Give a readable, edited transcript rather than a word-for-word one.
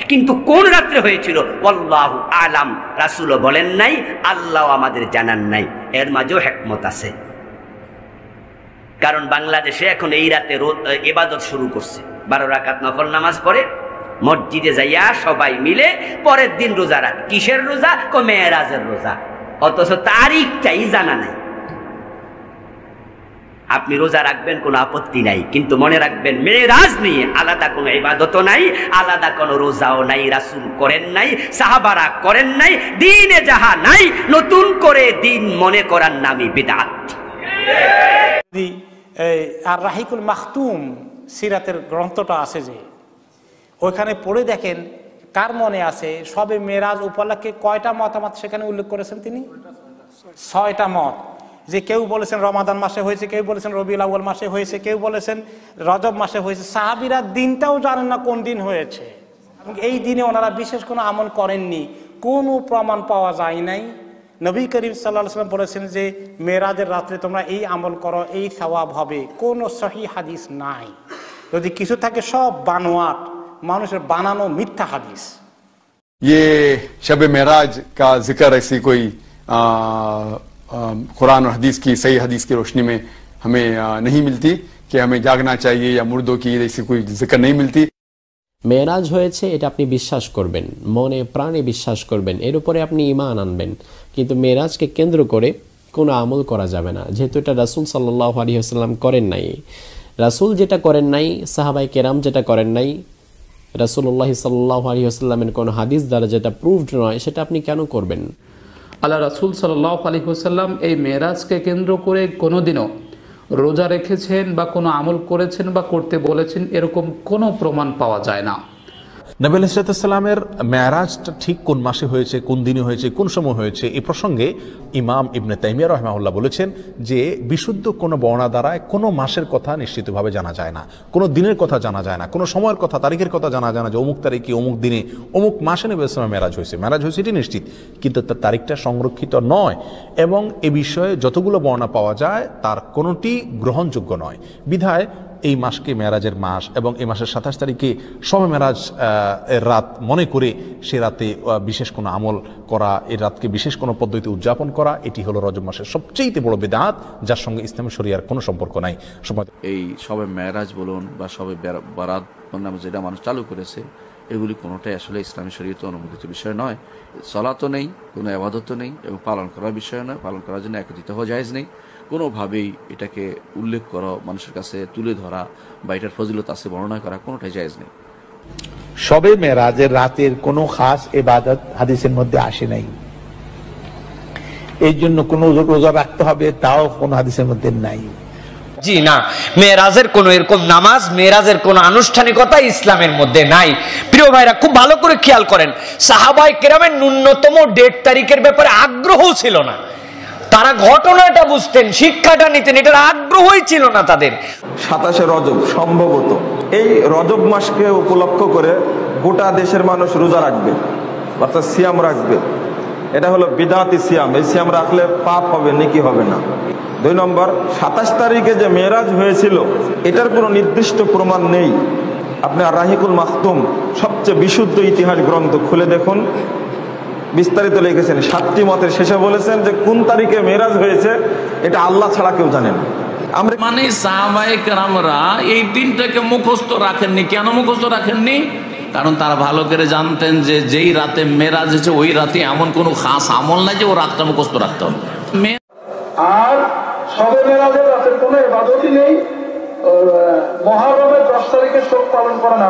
কিন্তু কোন রাত্রে হয়েছিল আল্লাহু আলাম, রাসূলও বলেন নাই, আল্লাহ আমাদের জানান নাই। এর মাঝেও হিকমত আছে, কারণ বাংলাদেশে এখন এই রাতে ইবাদত শুরু করছে, 12 রাকাত নফল নামাজ পড়ে মসজিদে যাইয়া সবাই মিলে পরের দিন রোজা রাখ। কিসের রোজা? মেরাজের রোজা, অথচ তারিখটাই জানা নাই। আপনি রোজা রাখবেন, কোনো আপত্তি নাই, কিন্তু মনে রাখবেন মেরাজ নিয়ে আলাদা কোনো ইবাদতও নাই, আলাদা কোনো রোজাও নাই, রাসূল করেন নাই, সাহাবারা করেন নাই। দিনে যাহা নাই নতুন করে দিন মনে করার নামই বিদআত। আর রাহিকুল মাখতুম সিরাতের গ্রন্থটা আছে, যে ওইখানে পড়ে দেখেন কার মনে আছে সবে মেরাজ উপলক্ষে কয়টা মতামত সেখানে উল্লেখ করেছেন তিনি? 6টা মত। যে কেউ বলেছেন রমাদান মাসে হয়েছে, কেউ বলেছেন রবিউল আউয়াল মাসে হয়েছে, কেউ বলেছেন রজব মাসে হয়েছে। সাহাবীরা দিনটাও জানেন না কোন দিন হয়েছে, এবং এই দিনে ওনারা বিশেষ কোনো আমল করেননি, কোনো প্রমাণ পাওয়া যায় নাই। নবী করিম সাল্লাল্লাহু আলাইহি ওয়াসাল্লাম বলেছেন যে মেরাজের রাত্রে তোমরা এই আমল করো, এই সওয়াব হবে, কোনো সহিহ হাদিস নাই। যদি কিছু থাকে সব বানোয়াট, মানুষের বানানো মিথ্যা হাদিস। ये शब मेराज का जिक्र ऐसी कोई कुरान और हदीस की, सही हदीस की रोशनी में हमें नहीं मिलती कि हमें जागना चाहिए, या मुर्दों की ऐसी कोई जिक्र नहीं मिलती। মেরাজ হয়েছে এটা আপনি বিশ্বাস করবেন, মনে প্রাণে বিশ্বাস করবেন, এর উপরে আপনি ঈমান আনবেন, কিন্তু মেরাজকে কেন্দ্র করে কোনো আমল করা যাবে না, যেহেতু এটা রাসূল সাল্লাল্লাহু আলাইহি ওয়াসাল্লাম করেন নাই। রাসূল যেটা করেন নাই, সাহাবায়ে কেরাম যেটা করেন নাই, রাসূলুল্লাহ সাল্লাল্লাহু আলাইহি ওয়াসাল্লামের কোনো হাদিস দ্বারা যেটা প্রুভড নয়, সেটা আপনি কেন করবেন? আল্লাহ রাসূল সাল্লাল্লাহু আলাইহি ওয়াসাল্লাম এই মেরাজকে কেন্দ্র করে কোনোদিনও রোজা রেখেছেন বা কোনো আমল করেছেন বা করতে বলেছেন, এরকম কোনো প্রমাণ পাওয়া যায় না। নবী আলাইহিস সালামের মেরাজটা ঠিক কোন মাসে হয়েছে, কোন দিনে হয়েছে, কোন সময় হয়েছে, এই প্রসঙ্গে ইমাম ইবনে তাইমিয়া রাহিমাহুল্লাহ বলেছেন যে বিশুদ্ধ কোনো বর্ণনা দ্বারায় কোনো মাসের কথা নিশ্চিতভাবে জানা যায় না, কোনো দিনের কথা জানা যায় না, কোনো সময়ের কথা, তারিখের কথা জানা যায় না, যে অমুক তারিখে অমুক দিনে অমুক মাসে নবী আলাইহিস সালামের মেরাজ হয়েছে। মেরাজ হয়েছে এটি নিশ্চিত, কিন্তু তার তারিখটা সংরক্ষিত নয়, এবং এ বিষয়ে যতগুলো বর্ণনা পাওয়া যায় তার কোনোটি গ্রহণযোগ্য নয়। বিধায় এই মাসকে মেরাজের মাস, এবং এই মাসের 27 তারিখে শবে মেরাজ এর রাত মনে করে সে রাতে বিশেষ কোনো আমল করা, এই রাতকে বিশেষ কোনো পদ্ধতি উদযাপন করা, এটি হলো রজব মাসের সবচেয়ে বড় বিদআত, যার সঙ্গে ইসলামী শরিয়ার কোনো সম্পর্ক নাই। এই শবে মেরাজ বলুন বা শবে বারাত নামে যেটা মানুষ চালু করেছে, এগুলি কোনোটাই আসলে ইসলামী শরীয়তে অনুমোদিত বিষয় নয়। সালাতও নেই, কোনো ইবাদতও নেই, এবং পালন করার বিষয় নয়, পালন করার জন্য একত্রিত হওয়া জায়েজ নেই। কোনোভাবেই এটাকে উল্লেখ করা, মানুষের কাছে তুলে ধরা বা এটার ফজিলত আছে বর্ণনা করা, কোনোটাই জায়েজ নেই। শবে মেরাজের রাতের কোনো খাস ইবাদত হাদিসের মধ্যে আসে নাই, এই জন্য কোনো রোজা রাখতে হবে তাও কোনো হাদিসের মধ্যে নাই। জি না, মেরাজের কোন এরকম নামাজ, মেরাজের কোন আনুষ্ঠানিকতা ইসলামের মধ্যে নাই। প্রিয় ভাইরা, খুব ভালো করে খেয়াল করেন, সাহাবায়ে কেরামের ন্যূনতম ডেট তারিখের ব্যাপারে আগ্রহ ছিল না। তারা ঘটনাটা বুঝতেন, শিক্ষাটা নিতেন, এটার আগ্রহই ছিল না তাদের। 27শে রজব সম্ভবত, এই রজব মাসকে উপলক্ষ করে গোটা দেশের মানুষ রোজা রাখবে, অর্থাৎ সিয়াম রাখবে। এটা হলো বিদআতি সিয়াম। এই সিয়াম রাখলে পাপ হবে, নেকি হবে না। 2 নম্বর, 27 তারিখে যে মেরাজ হয়েছিল এটার কোনো নির্দিষ্ট প্রমাণ নেই। আপনি আর রাহিকুল মাখতুম, সবচেয়ে বিশুদ্ধ ইতিহাস গ্রন্থ খুলে দেখুন, বিস্তারিত লিখেছেন। 7টি মতের শেষে বলেছেন যে কোন তারিখে মেরাজ হয়েছে এটা আল্লাহ ছাড়া কেউ জানেন। আমরা মানে সাহাবায়ে কেরামরা এই দিনটাকে মুখস্থ রাখেননি। কেন মুখস্থ রাখেননি? কারণ তারা ভালো করে জানতেন যে যেই রাতে মেরাজ হয়েছে ওই রাতে এমন কোনো খাস আমল নাই যে ও রাতটা মুখস্থ রাখতে হবে। আর শবে মেরাজের রাতের কোনো ইবাদতই নেই। মুহররমের 10 তারিখে শোক পালন করা না।